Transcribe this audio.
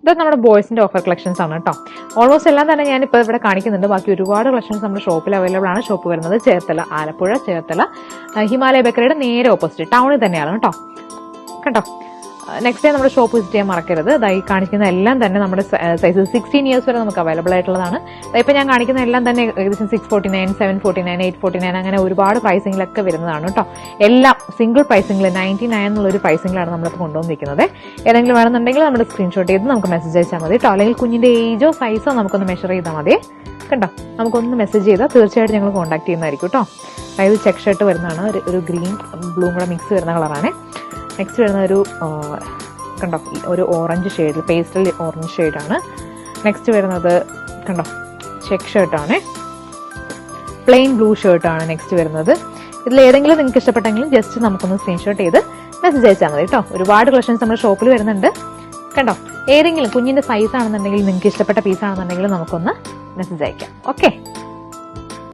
ഇത് നമ്മുടെ ബോയ്സിന്റെ offer collections ആണ് കേട്ടോ. ഓൾമോസ്റ്റ് എല്ലാം തന്നെ ഞാൻ ഇപ്പോൾ ഇവിടെ കാണിക്കുന്നുണ്ട്. ബാക്കി ഒരുപാട് കളക്ഷൻസ് നമ്മുടെ ഷോപ്പിൽ അവൈലബിൾ ആണ്. ഷോപ്പ് വരുന്നത് ചേർത്തല, ആലപ്പുഴ ചേർത്തല ഹിമാലയ ബേക്കറിയുടെ നേരെ ഓപ്പോസിറ്റ് ടൗണിൽ തന്നെയാണ് കേട്ടോ. കണ്ടോ, നെക്സ്റ്റ് ടൈം നമ്മുടെ ഷോപ്പ് വിസിറ്റ് ചെയ്യാൻ മറക്കരുത്. ഇതായി കാണിക്കുന്ന എല്ലാം തന്നെ നമ്മുടെ സൈസ് 16 ഇയേഴ്സ് വരെ നമുക്ക് അവൈലബിൾ ആയിട്ടുള്ളതാണ്. ഇപ്പം ഞാൻ കാണിക്കുന്ന എല്ലാം തന്നെ ഏകദേശം 649, 749, 849 അങ്ങനെ ഒരുപാട് പ്രൈസിങ്ങിലൊക്കെ വരുന്നതാണ് കേട്ടോ. എല്ലാം സിംഗിൾ പ്രൈസിങ്ങിൽ 99 എന്നുള്ളൊരു പ്രൈസിങ്ങിലാണ് നമ്മളിപ്പോൾ കൊണ്ടുവന്നിരിക്കുന്നത്. ഏതെങ്കിലും വേണമെന്നുണ്ടെങ്കിൽ നമ്മുടെ സ്ക്രീൻഷോട്ട് ചെയ്ത് നമുക്ക് മെസ്സേജ് അയച്ചാൽ മതി കേട്ടോ. അല്ലെങ്കിൽ കുഞ്ഞിന്റെ ഏജോ സൈസോ നമുക്കൊന്ന് മെഷർ ചെയ്താൽ മതി. കണ്ടോ, നമുക്കൊന്ന് മെസ്സേജ് ചെയ്താൽ തീർച്ചയായിട്ടും ഞങ്ങൾ കോൺടാക്ട് ചെയ്യുന്നതായിരിക്കും കേട്ടോ. അതായത് ചെക്ക് ഷർട്ട് വരുന്നതാണ്, ഒരു ഗ്രീൻ ബ്ലൂ കൂടെ മിക്സ് വരുന്ന കളറാണ്. നെക്സ്റ്റ് വരുന്ന കണ്ടോ ഒരു ഓറഞ്ച് ഷെയ്ഡ്, പേസ്റ്റൽ ഓറഞ്ച് ഷെയ്ഡാണ്. നെക്സ്റ്റ് വരുന്നത് കണ്ടോ ചെക്ക് ഷർട്ടാണ്, പ്ലെയിൻ ബ്ലൂ ഷർട്ടാണ് നെക്സ്റ്റ് വരുന്നത്. ഇതിൽ ഏതെങ്കിലും നിങ്ങൾക്ക് ഇഷ്ടപ്പെട്ടെങ്കിൽ ജസ്റ്റ് നമുക്കൊന്ന് സ്ക്രീൻഷോട്ട് ചെയ്ത് മെസ്സേജ് അയച്ചാൽ മതി കേട്ടോ. ഒരുപാട് കളക്ഷൻസ് നമ്മുടെ ഷോപ്പിൽ വരുന്നുണ്ട്. കണ്ടോ, ഏതെങ്കിലും കുഞ്ഞിന്റെ സൈസ് ആണെന്നുണ്ടെങ്കിൽ, നിങ്ങൾക്ക് ഇഷ്ടപ്പെട്ട പീസ് ആണെന്നുണ്ടെങ്കിൽ നമുക്കൊന്ന് മെസ്സേജ് അയക്കാം. ഓക്കെ.